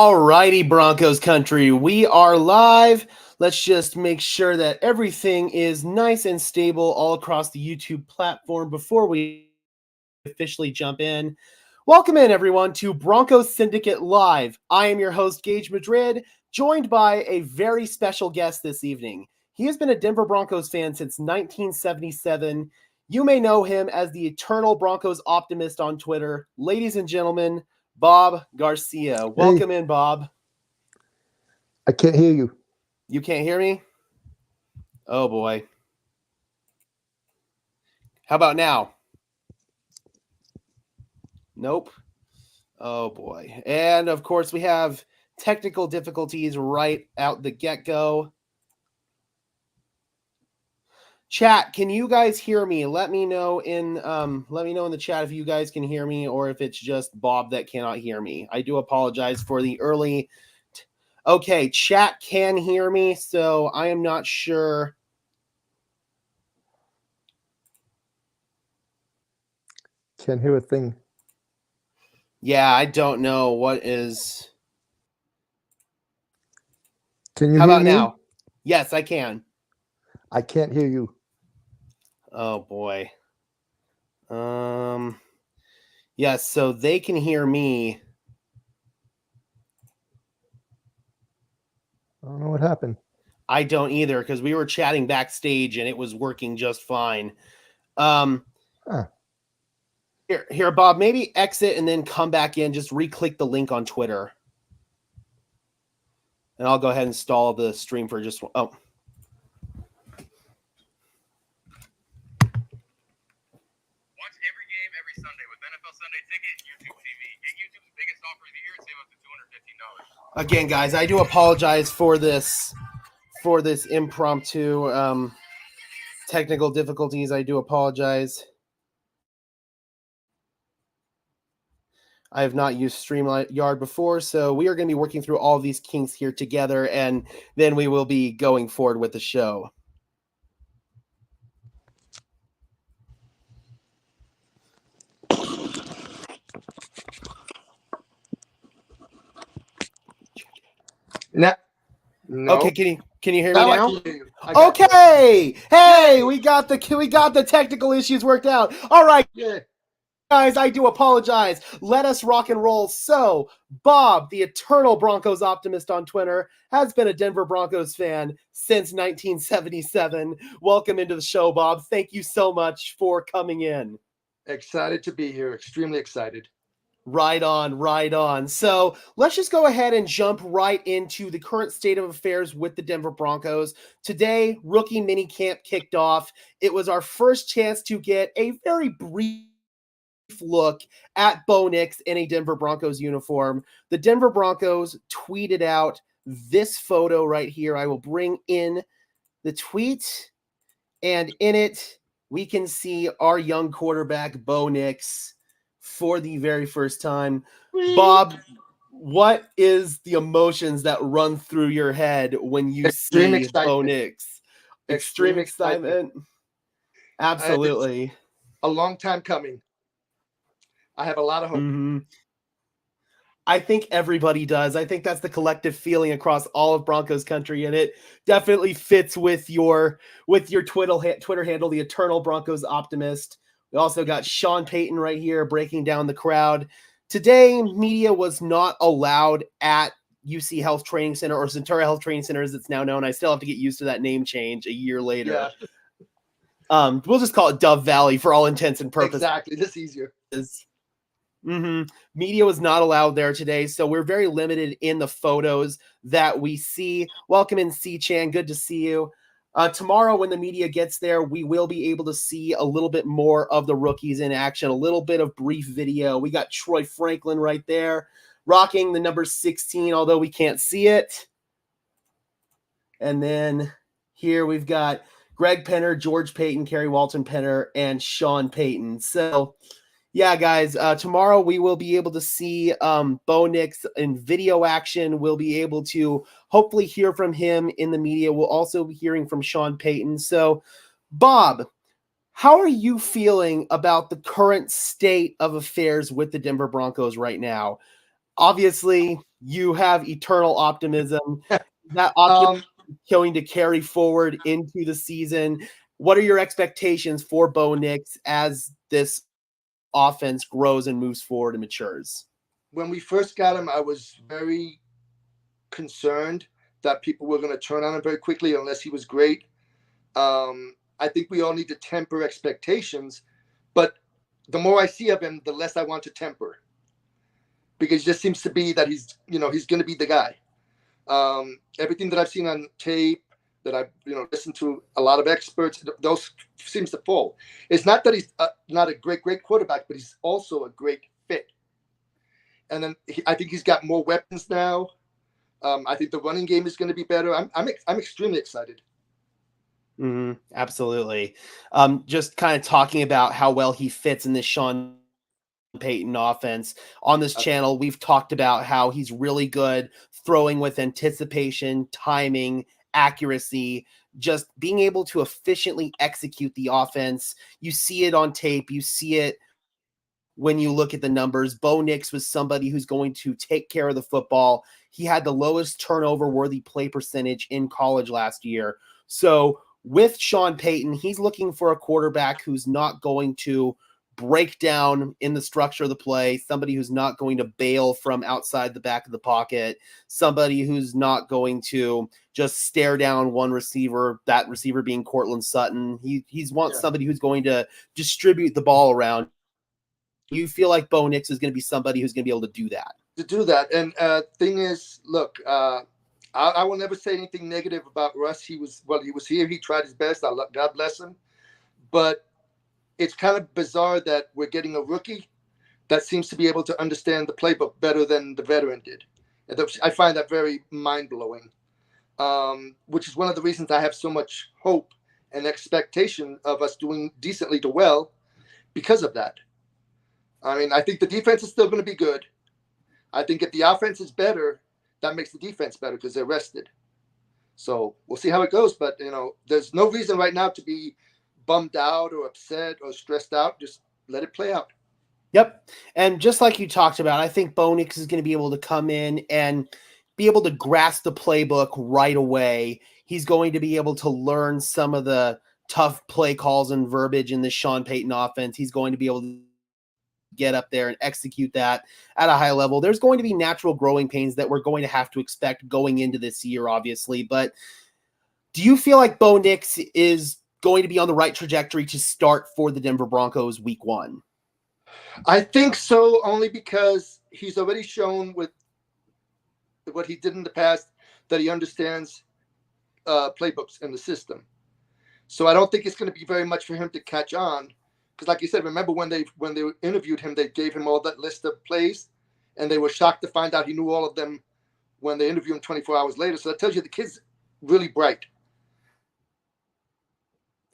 All righty, Broncos country, we are live. Let's just make sure that everything is nice and stable all across the YouTube platform before we officially jump in. Welcome in, everyone, to Broncos Syndicate Live. I am your host, Gage Madrid, joined by a very special guest this evening. He has been a Denver Broncos fan since 1977. You may know him as the eternal Broncos optimist on Twitter. Ladies and gentlemen, Bob Garcia. Welcome in, Bob. I can't hear you. You can't hear me? Oh, boy. How about now? Nope. Oh, boy. And, of course, we have technical difficulties right out the get-go. Chat, can you guys hear me? Let me know in the chat if you guys can hear me or if it's just Bob that cannot hear me. I do apologize for the early. Okay, chat can hear me, so I am not sure. Can't hear a thing. Yeah, I don't know what is. Can you How hear about me? now? Yes, I can. I can't hear you. Oh boy. Yes, so they can hear me. I don't know what happened. I don't either because we were chatting backstage and it was working just fine. Here, Bob, maybe exit and then come back in. Just re-click the link on Twitter. And I'll go ahead and install the stream for just... Oh. Watch every game every Sunday with NFL Sunday Ticket, YouTube TV. Get YouTube's biggest offer of the year and save up to $215. Again, guys, I do apologize for this impromptu technical difficulties. I do apologize. I have not used StreamYard before, so we are going to be working through all of these kinks here together, and then we will be going forward with the show. No. Okay, can you hear me now? I can hear you. Okay. Hey, we got the technical issues worked out. All right. Yeah. Guys, I do apologize. Let us rock and roll. So, Bob, the eternal Broncos optimist on Twitter, has been a Denver Broncos fan since 1977. Welcome into the show, Bob. Thank you so much for coming in. Excited to be here. Extremely excited. Right on, right on. So let's just go ahead and jump right into the current state of affairs with the Denver Broncos. Today, rookie minicamp kicked off. It was our first chance to get a very brief look at Bo Nix in a Denver Broncos uniform. The Denver Broncos tweeted out this photo right here. I will bring in the tweet, and in it, we can see our young quarterback, Bo Nix, for the very first time. Bob, what is the emotions that run through your head when you see Bo Nix? Extreme excitement. Absolutely. It's a long time coming. I have a lot of hope. Mm-hmm. I think everybody does. I think that's the collective feeling across all of Broncos country, and it definitely fits with your Twitter handle, the Eternal Broncos Optimist. We also got Sean Payton right here breaking down the crowd. Today, media was not allowed at UC Health Training Center, or Centura Health Training Center as it's now known. I still have to get used to that name change a year later. Yeah. We'll just call it Dove Valley for all intents and purposes. Exactly. This is easier. Mm-hmm. Media was not allowed there today, so we're very limited in the photos that we see. Welcome in, C-Chan. Good to see you. Tomorrow, when the media gets there, we will be able to see a little bit more of the rookies in action, a little bit of brief video. We got Troy Franklin right there, rocking the number 16, although we can't see it. And then here we've got Greg Penner, George Payton, Kerry Walton Penner, and Sean Payton. So, yeah, guys, tomorrow we will be able to see Bo Nix in video action. We'll be able to hopefully hear from him in the media. We'll also be hearing from Sean Payton. So, Bob, how are you feeling about the current state of affairs with the Denver Broncos right now? obviously you have eternal optimism. That optimism is going to carry forward into the season. What are your expectations for Bo Nix as this offense grows and moves forward and matures? When we first got him, I was very concerned that people were going to turn on him very quickly unless he was great. I think we all need to temper expectations, but the more I see of him, the less I want to temper, because it just seems to be that he's going to be the guy. Everything that I've seen on tape, that I've listened to a lot of experts, those seems to fall. It's not that he's not a great quarterback, but he's also a great fit. And then I think he's got more weapons now. I think the running game is going to be better. I'm extremely excited. Absolutely. Just kind of talking about how well he fits in this Sean Payton offense. On this channel, we've talked about how he's really good throwing with anticipation, timing, accuracy, just being able to efficiently execute the offense. You see it on tape. You see it when you look at the numbers. Bo Nix was somebody who's going to take care of the football. He had the lowest turnover-worthy play percentage in college last year. So with Sean Payton, he's looking for a quarterback who's not going to break down in the structure of the play, somebody who's not going to bail from outside the back of the pocket, somebody who's not going to just stare down one receiver, that receiver being Cortland Sutton. He's wants somebody who's going to distribute the ball around. You feel like Bo Nix is going to be somebody who's going to be able to do that. And thing is, look, I will never say anything negative about Russ. He was here. He tried his best. God bless him. But it's kind of bizarre that we're getting a rookie that seems to be able to understand the playbook better than the veteran did. And I find that very mind-blowing, which is one of the reasons I have so much hope and expectation of us doing decently to well because of that. I mean, I think the defense is still going to be good. I think if the offense is better, that makes the defense better because they're rested. So we'll see how it goes. But, there's no reason right now to be bummed out or upset or stressed out. Just let it play out. Yep. And just like you talked about, I think Bo Nix is going to be able to come in and be able to grasp the playbook right away. He's going to be able to learn some of the tough play calls and verbiage in the Sean Payton offense. He's going to be able to get up there and execute that at a high level. There's going to be natural growing pains that we're going to have to expect going into this year, obviously. But do you feel like Bo Nix is going to be on the right trajectory to start for the Denver Broncos week 1? I think so, only because he's already shown with what he did in the past that he understands playbooks in the system. So I don't think it's going to be very much for him to catch on. Because like you said, remember when they interviewed him, they gave him all that list of plays, and they were shocked to find out he knew all of them when they interviewed him 24 hours later. So that tells you the kid's really bright.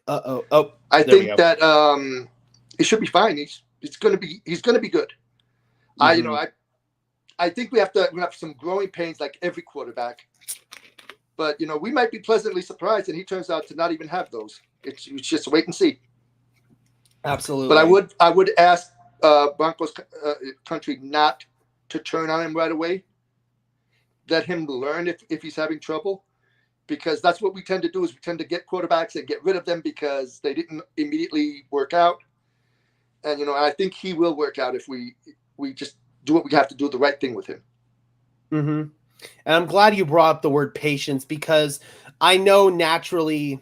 I think that it should be fine. He's going to be good. I think we have some growing pains like every quarterback. But we might be pleasantly surprised, and he turns out to not even have those. It's just wait and see. Absolutely. But I would ask Broncos country not to turn on him right away. Let him learn if he's having trouble, because that's what we tend to do. Is we tend to get quarterbacks and get rid of them because they didn't immediately work out. And I think he will work out if we just do what we have to do, the right thing with him. Mm-hmm. And I'm glad you brought up the word patience, because I know naturally.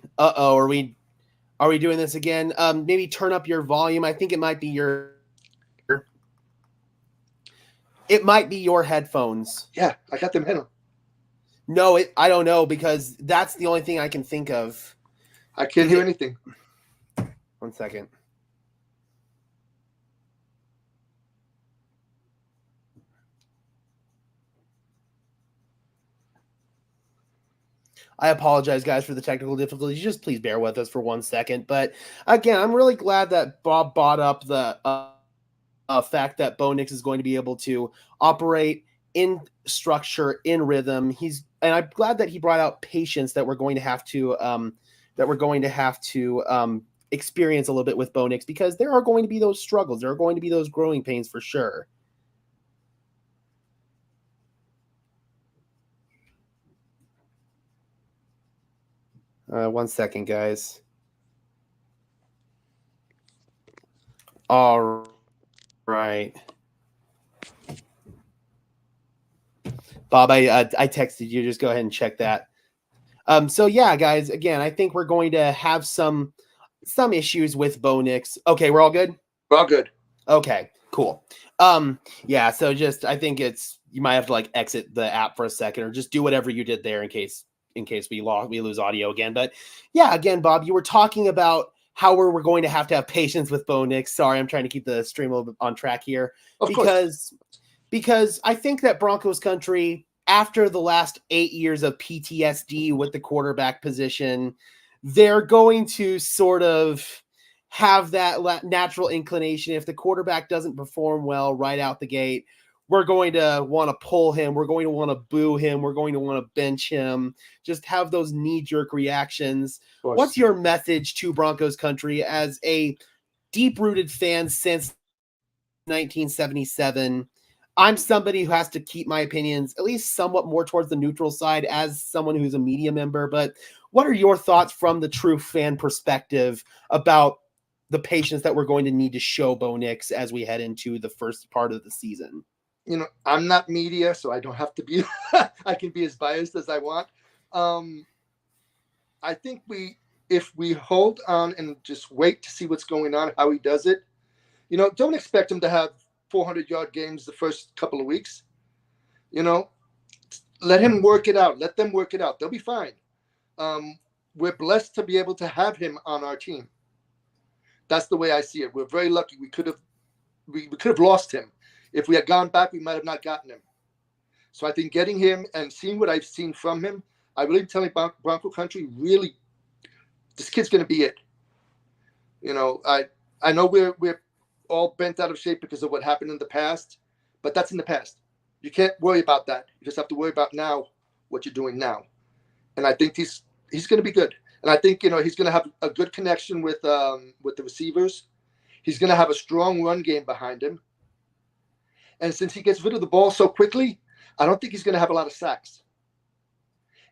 Are we doing this again? Maybe turn up your volume. I think it might be your headphones. Yeah, I got them in. No, I don't know, because that's the only thing I can think of. I can't hear anything. 1 second. I apologize, guys, for the technical difficulties. Just please bear with us for 1 second. But again, I'm really glad that Bob brought up the fact that Bo Nix is going to be able to operate in structure, in rhythm. And I'm glad that he brought out patience that we're going to have to experience a little bit with Bo Nix, because there are going to be those struggles. There are going to be those growing pains for sure. 1 second, guys. All right. Bob, I texted you. Just go ahead and check that. So yeah, guys, again, I think we're going to have some issues with Bo Nix. Okay, we're all good? We're all good. Okay, cool. Yeah, so just I think you might have to like exit the app for a second or just do whatever you did there in case we lose audio again. But yeah, again, Bob, you were talking about how we're going to have patience with Bo Nix. Sorry, I'm trying to keep the stream a little bit on track here. Of course. Because I think that Broncos country, after the last 8 years of PTSD with the quarterback position, they're going to sort of have that natural inclination. If the quarterback doesn't perform well right out the gate, we're going to want to pull him. We're going to want to boo him. We're going to want to bench him. Just have those knee-jerk reactions. What's your message to Broncos country as a deep-rooted fan since 1977? I'm somebody who has to keep my opinions at least somewhat more towards the neutral side as someone who's a media member. But what are your thoughts from the true fan perspective about the patience that we're going to need to show Bo Nix as we head into the first part of the season? You know, I'm not media, so I don't have to be, I can be as biased as I want. I think if we hold on and just wait to see what's going on, how he does it, you know, don't expect him to have 400-yard games the first couple of weeks. You know, let him work it out. Let them work it out. They'll be fine. We're blessed to be able to have him on our team. That's the way I see it. We're very lucky. We could have lost him. If we had gone back, we might have not gotten him. So I think getting him and seeing what I've seen from him, I really tell you, Bronco country, really, this kid's going to be it. You know, I know we're all bent out of shape because of what happened in the past, but that's in the past. You can't worry about that. You just have to worry about now, what you're doing now. And I think he's going to be good. And I think, you know, he's going to have a good connection with the receivers. He's going to have a strong run game behind him. And since he gets rid of the ball so quickly, I don't think he's going to have a lot of sacks.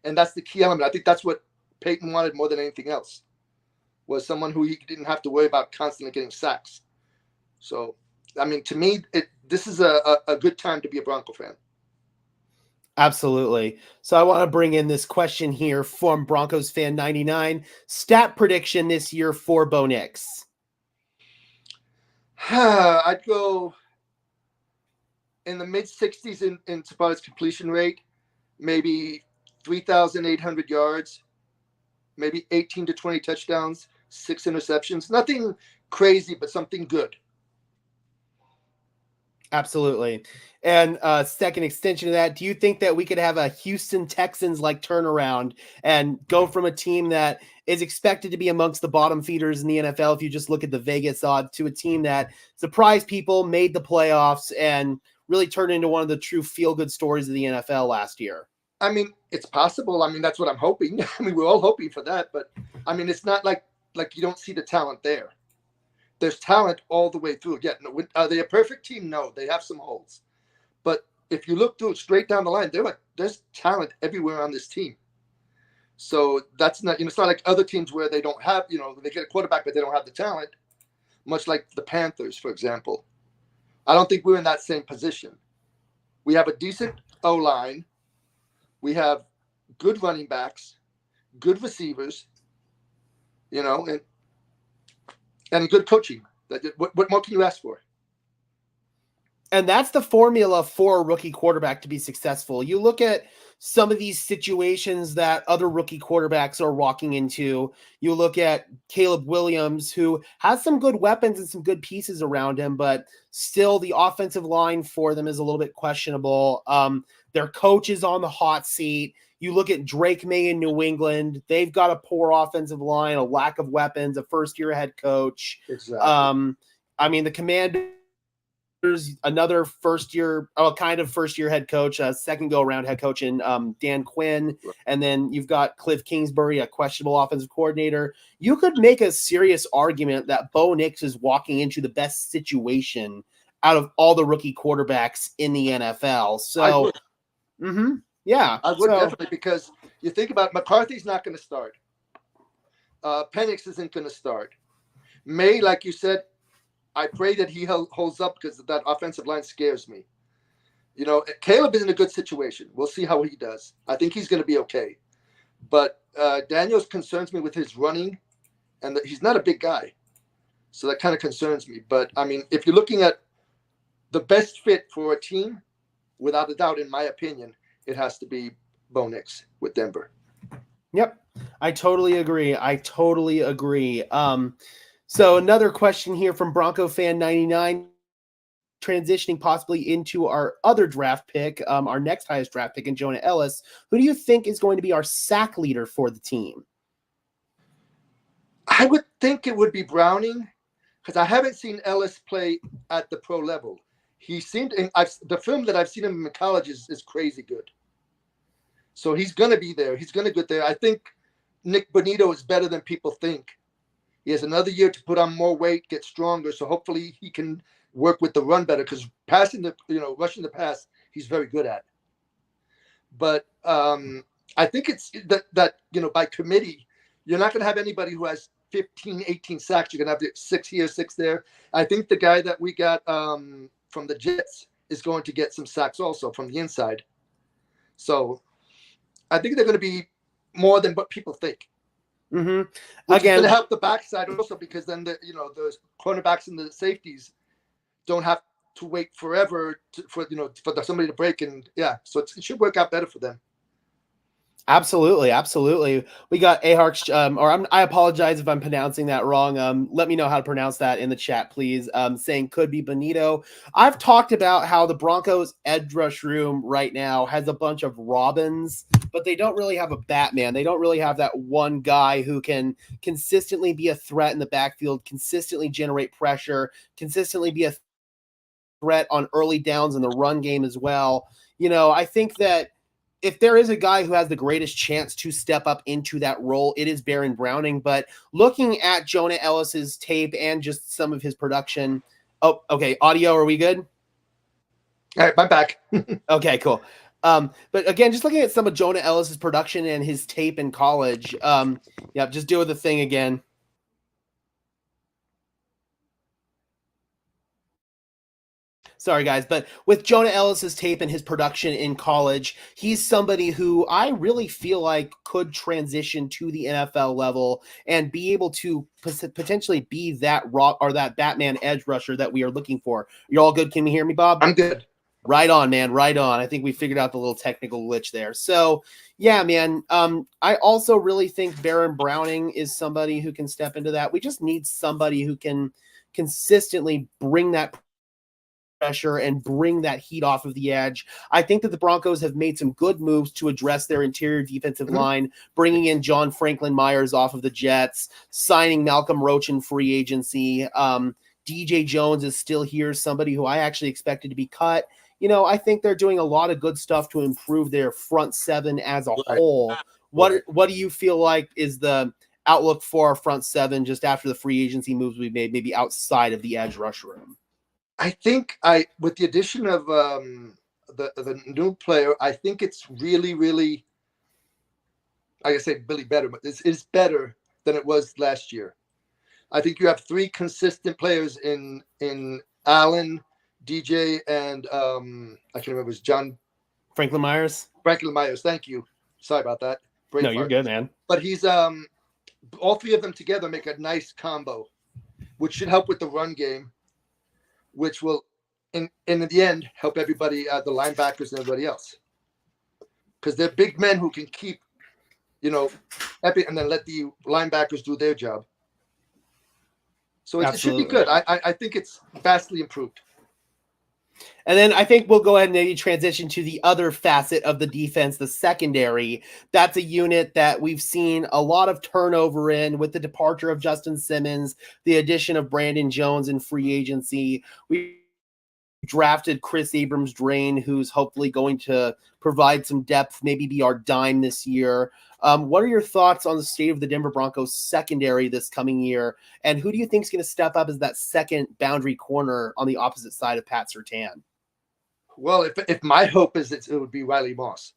And that's the key element. I think that's what Peyton wanted more than anything else, was someone who he didn't have to worry about constantly getting sacks. So, I mean, to me, this is a good time to be a Bronco fan. Absolutely. So I want to bring in this question here from Broncos fan 99. Stat prediction this year for Bo Nix. I'd go in the mid-60s in about his completion rate, maybe 3,800 yards, maybe 18 to 20 touchdowns, 6 interceptions. Nothing crazy, but something good. Absolutely. And second extension of that, do you think that we could have a Houston Texans like turnaround and go from a team that is expected to be amongst the bottom feeders in the NFL, if you just look at the Vegas odds, to a team that surprised people, made the playoffs, and really turned into one of the true feel-good stories of the NFL last year? I mean, it's possible. I mean, that's what I'm hoping. I mean, we're all hoping for that. But, I mean, it's not like you don't see the talent there. There's talent all the way through. Yeah, no, are they a perfect team? No, they have some holes. But if you look through it straight down the line, there's talent everywhere on this team. So that's not, it's not like other teams where they don't have, they get a quarterback, but they don't have the talent, much like the Panthers, for example. I don't think we're in that same position. We have a decent O-line. We have good running backs, good receivers, and good coaching. What more can you ask for? And that's the formula for a rookie quarterback to be successful. You look at some of these situations that other rookie quarterbacks are walking into. You look at Caleb Williams, who has some good weapons and some good pieces around him, but still the offensive line for them is a little bit questionable. Their coach is on the hot seat. You look at Drake May in New England. They've got a poor offensive line, a lack of weapons, a first-year head coach. Exactly. I mean, the Commanders, another first-year head coach, a second go-around head coach in Dan Quinn. Right. And then you've got Cliff Kingsbury, a questionable offensive coordinator. You could make a serious argument that Bo Nix is walking into the best situation out of all the rookie quarterbacks in the NFL. So, I would definitely, because you think about it, McCarthy's not going to start. Penix isn't going to start. May, like you said, I pray that he holds up because that offensive line scares me. You know, Caleb is in a good situation. We'll see how he does. I think he's going to be okay. But Daniels concerns me with his running, and he's not a big guy. So that kind of concerns me. But, I mean, if you're looking at the best fit for a team, without a doubt, in my opinion, it has to be Bo Nix with Denver. Yep, I totally agree. So another question here from Bronco Fan 99, transitioning possibly into our other draft pick, our next highest draft pick in Jonah Ellis. Who do you think is going to be our sack leader for the team? I would think it would be Browning, because I haven't seen Ellis play at the pro level. He seemed, the film that I've seen him in college is crazy good. So he's going to be there. He's going to get there. I think Nick Bonito is better than people think. He has another year to put on more weight, get stronger. So hopefully he can work with the run better, because rushing the pass, he's very good at. But I think it's that by committee, you're not going to have anybody who has 15, 18 sacks. You're going to have 6 here, 6 there. I think the guy that we got from the Jets is going to get some sacks also from the inside. So I think they're going to be more than what people think. Mm-hmm. Which Again, is going to help the backside also, because then the cornerbacks and the safeties don't have to wait forever for somebody to break, and so it should work out better for them. Absolutely. We got Ahark, I apologize if I'm pronouncing that wrong. Let me know how to pronounce that in the chat, please. Saying could be Bonito. I've talked about how the Broncos edge rush room right now has a bunch of Robins, but they don't really have a Batman. They don't really have that one guy who can consistently be a threat in the backfield, consistently generate pressure, consistently be a threat on early downs in the run game as well. I think that if there is a guy who has the greatest chance to step up into that role, it is Baron Browning. But looking at Jonah Ellis's tape and just some of his production. Oh, okay. Audio, are we good? All right, I'm back. Okay, cool. But again, just looking at some of Jonah Ellis's production and his tape in college. Just do the thing again. Sorry, guys, but with Jonah Ellis's tape and his production in college, he's somebody who I really feel like could transition to the NFL level and be able to potentially be that that Batman edge rusher that we are looking for. You're all good? Can you hear me, Bob? I'm good. Right on, man. Right on. I think we figured out the little technical glitch there. So, yeah, man. I also really think Baron Browning is somebody who can step into that. We just need somebody who can consistently bring that pressure and bring that heat off of the edge. I think that the Broncos have made some good moves to address their interior defensive line, bringing in John Franklin Myers off of the Jets, signing Malcolm Roach in free agency. DJ Jones is still here, somebody who I actually expected to be cut. I think they're doing a lot of good stuff to improve their front seven as a whole. What do you feel like is the outlook for our front seven just after the free agency moves we've made, maybe outside of the edge rush room? I think with the addition of the new player, I think it's really, really, like I say, really better, but it's better than it was last year. I think you have 3 consistent players in Allen, DJ, and I can't remember, it was John Franklin Myers. Thank you. Sorry about that. No, you're good, man. But he's all 3 of them together make a nice combo, which should help with the run game, which will, in the end, help everybody, the linebackers and everybody else. Because they're big men who can keep, and then let the linebackers do their job. So it should be good. I think it's vastly improved. And then I think we'll go ahead and maybe transition to the other facet of the defense, the secondary. That's a unit that we've seen a lot of turnover in with the departure of Justin Simmons, the addition of Brandon Jones in free agency. We drafted Chris Abrams-Drain, who's hopefully going to provide some depth, maybe be our dime this year. What are your thoughts on the state of the Denver Broncos secondary this coming year? And who do you think is going to step up as that second boundary corner on the opposite side of Pat Surtain? Well, if my hope is it would be Riley Moss.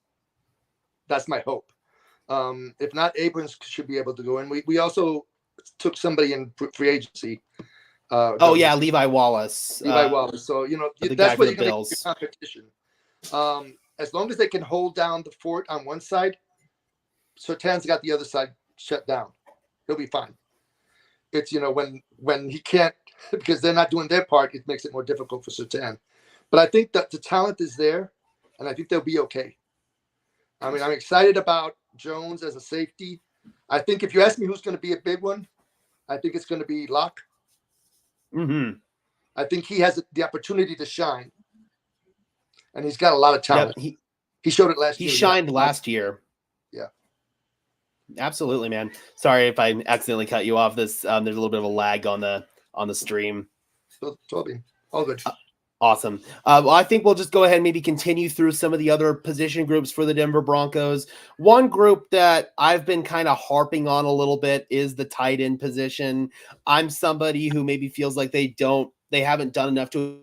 That's my hope. If not, Abrams should be able to go in. We also took somebody in free agency. Oh yeah, Levi Wallace. Levi Wallace. So the guy that's for what the you're going to Bills. get competition. As long as they can hold down the fort on one side, Surtain's got the other side shut down. He'll be fine. It's when he can't because they're not doing their part, it makes it more difficult for Surtain. But I think that the talent is there, and I think they'll be okay. I mean, I'm excited about Jones as a safety. I think if you ask me who's going to be a big one, I think it's going to be Locke. Mm-hmm. I think he has the opportunity to shine, and he's got a lot of talent. Yep, he showed it last year. He shined last year. Yeah. Absolutely, man. Sorry if I accidentally cut you off. There's a little bit of a lag on the stream. Totally. All good. Awesome. Well, I think we'll just go ahead and maybe continue through some of the other position groups for the Denver Broncos. One group that I've been kind of harping on a little bit is the tight end position. I'm somebody who maybe feels like they haven't done enough to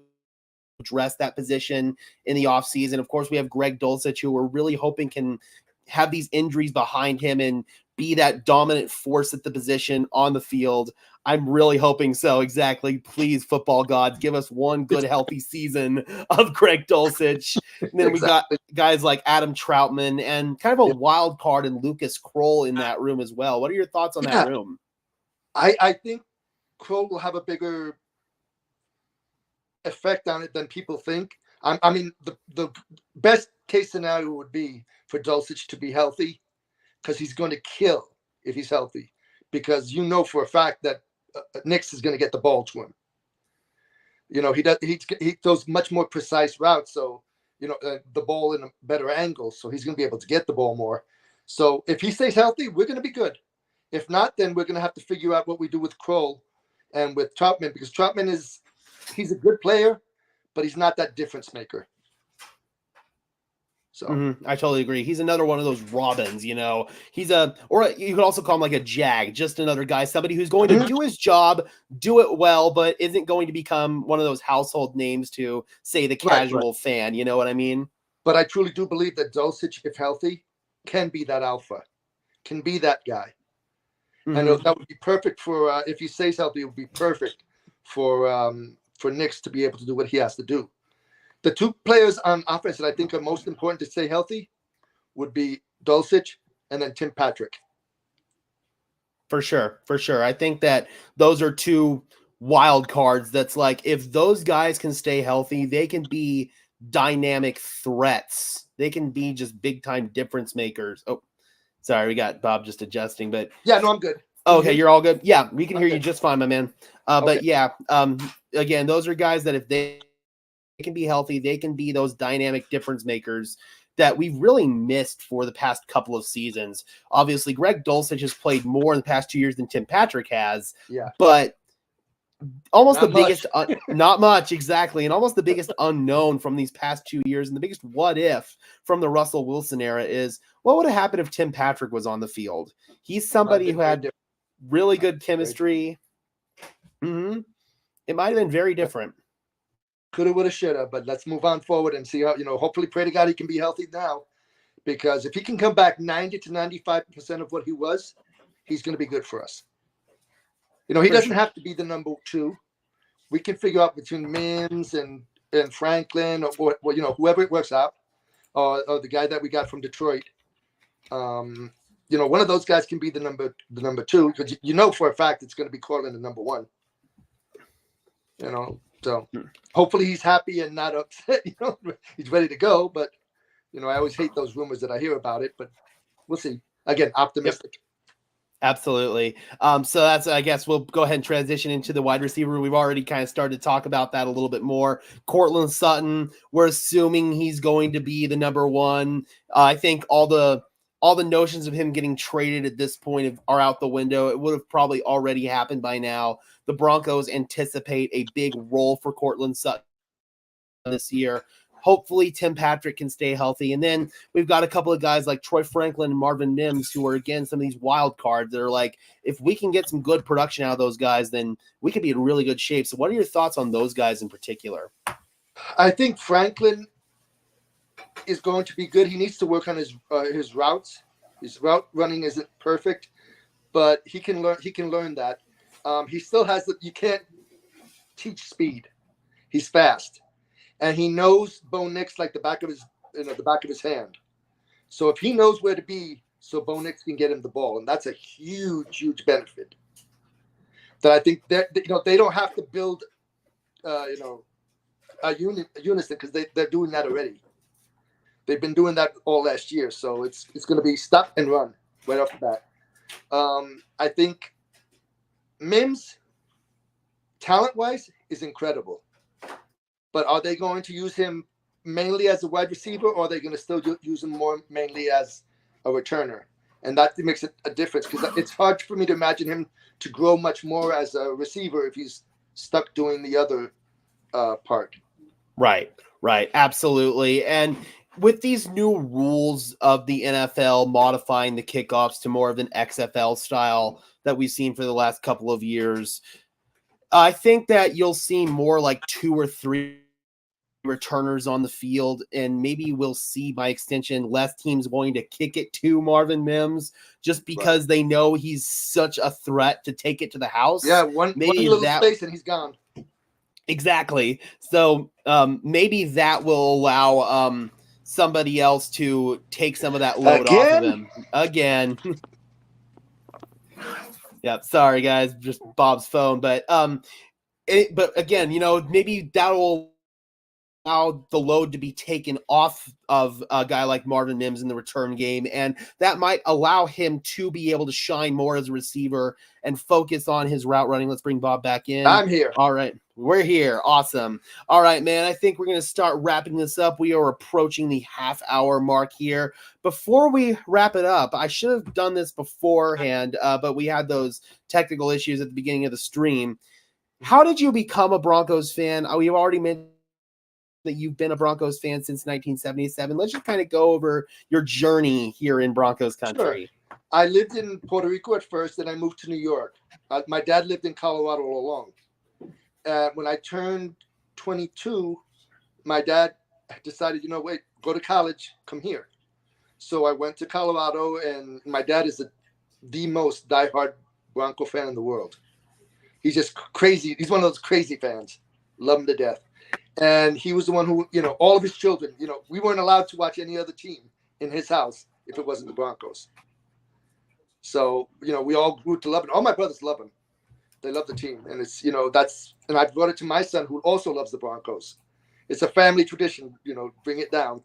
address that position in the offseason. Of course, we have Greg Dulcich, who we're really hoping can have these injuries behind him and be that dominant force at the position on the field. I'm really hoping so. Exactly. Please, football gods, give us one good, healthy season of Greg Dulcich. And then we got guys like Adam Troutman and kind of a wild card in Lucas Kroll in that room as well. What are your thoughts on that room? I think Kroll will have a bigger effect on it than people think. I mean, the best case scenario would be for Dulcich to be healthy, because he's going to kill if he's healthy, because for a fact that Nix is going to get the ball to him. He throws much more precise routes, so the ball in a better angle, so he's going to be able to get the ball more. So if he stays healthy, we're going to be good. If not, then we're going to have to figure out what we do with Kroll and with Troutman, because Troutman he's a good player, but he's not that difference maker. So I totally agree. He's another one of those Robins, he's or you could also call him like a Jag, just another guy, somebody who's going to do his job, do it well, but isn't going to become one of those household names to say the casual fan. You know what I mean? But I truly do believe that Dulcich, if healthy, can be that alpha, can be that guy. And that would be perfect for, if he stays healthy, it would be perfect for Nix to be able to do what he has to do. The two players on offense that I think are most important to stay healthy would be Dulcich and then Tim Patrick. For sure. I think that those are two wild cards. That's like, if those guys can stay healthy, they can be dynamic threats. They can be just big time difference makers. Oh, sorry. We got Bob just adjusting, but yeah, no, I'm good. Okay. You're all good. Yeah. We can hear you just fine, my man. But yeah, again, those are guys that if they can be healthy, they can be those dynamic difference makers that we've really missed for the past couple of seasons. Obviously, Greg Dulcich has played more in the past 2 years than Tim Patrick has. Yeah. But almost not the biggest, not much, exactly. And almost the biggest unknown from these past 2 years and the biggest what if from the Russell Wilson era is, what would have happened if Tim Patrick was on the field? He's somebody who had really good chemistry. It might have been very different. Coulda, woulda, shoulda, but let's move on forward and see how, hopefully pray to God he can be healthy now, because if he can come back 90 to 95% of what he was, he's going to be good for us. He doesn't have to be the number 2. We can figure out between Mims and Franklin or whoever it works out, or the guy that we got from Detroit. One of those guys can be the number 2, because for a fact it's going to be Cortland the number 1. So hopefully he's happy and not upset. He's ready to go. But I always hate those rumors that I hear about it. But we'll see. Again, optimistic. Yep. Absolutely. So that's, I guess we'll go ahead and transition into the wide receiver. We've already kind of started to talk about that a little bit more. Courtland Sutton, we're assuming he's going to be the number 1. I think all the notions of him getting traded at this point are out the window. It would have probably already happened by now. The Broncos anticipate a big role for Courtland Sutton this year. Hopefully Tim Patrick can stay healthy. And then we've got a couple of guys like Troy Franklin and Marvin Mims, who are, again, some of these wild cards that are like, if we can get some good production out of those guys, then we could be in really good shape. So what are your thoughts on those guys in particular? I think Franklin is going to be good. He needs to work on his routes. His route running isn't perfect, but he can learn. He can learn that. He still has the. You can't teach speed. He's fast, and he knows Bo Nix like the back of his hand. So if he knows where to be, so Bo Nix can get him the ball, and that's a huge benefit. That I think that they don't have to build, a unison because they're doing that already. They've been doing that all last year, so it's going to be stop and run right off the bat. I think Mims, talent-wise, is incredible. But are they going to use him mainly as a wide receiver, or are they going to still use him more mainly as a returner? And that makes it a difference because it's hard for me to imagine him to grow much more as a receiver if he's stuck doing the other part. Right, absolutely. And with these new rules of the NFL modifying the kickoffs to more of an XFL style that we've seen for the last couple of years, I think that you'll see more like 2 or 3 returners on the field, and maybe we'll see by extension less teams going to kick it to Marvin Mims just because they know he's such a threat to take it to the house. Yeah, one little space and he's gone. Exactly. So maybe that will allow somebody else to take some of that load off of him. Again. Yeah, sorry guys, just Bob's phone. But again, maybe that will allow the load to be taken off of a guy like Marvin Mims in the return game, and that might allow him to be able to shine more as a receiver and focus on his route running. Let's bring Bob back in. I'm here. All right, we're here. Awesome. All right, man, I think we're going to start wrapping this up. We are approaching the half-hour mark here. Before we wrap it up, I should have done this beforehand, but we had those technical issues at the beginning of the stream. How did you become a Broncos fan? We've already mentioned that you've been a Broncos fan since 1977. Let's just kind of go over your journey here in Broncos country. Sure. I lived in Puerto Rico at first, then I moved to New York. My dad lived in Colorado all along. When I turned 22, my dad decided, go to college, come here. So I went to Colorado, and my dad is the most diehard Bronco fan in the world. He's just crazy. He's one of those crazy fans. Love him to death. And he was the one who, all of his children, we weren't allowed to watch any other team in his house if it wasn't the Broncos. So, we all grew to love it. All my brothers love him. They love the team. And it's, and I brought it to my son who also loves the Broncos. It's a family tradition, bring it down.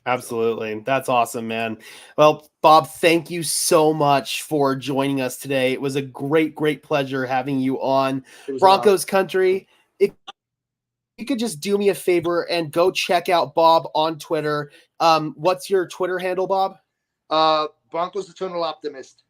Absolutely. That's awesome, man. Well, Bob, thank you so much for joining us today. It was a great pleasure having you on Broncos country. If you could just do me a favor and go check out Bob on Twitter. What's your Twitter handle, Bob? Broncos Eternal Optimist.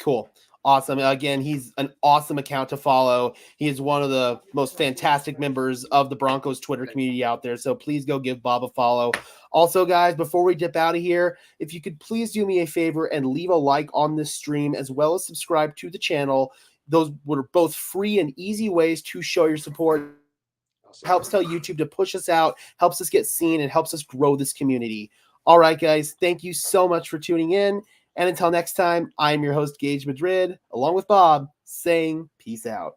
Cool. Awesome. Again, he's an awesome account to follow. He is one of the most fantastic members of the Broncos Twitter community out there. So please go give Bob a follow. Also, guys, before we dip out of here, if you could please do me a favor and leave a like on this stream, as well as subscribe to the channel. Those were both free and easy ways to show your support. Helps tell YouTube to push us out, helps us get seen, and helps us grow this community. All right, guys, thank you so much for tuning in. And until next time, I'm your host, Gage Madrid, along with Bob, saying peace out.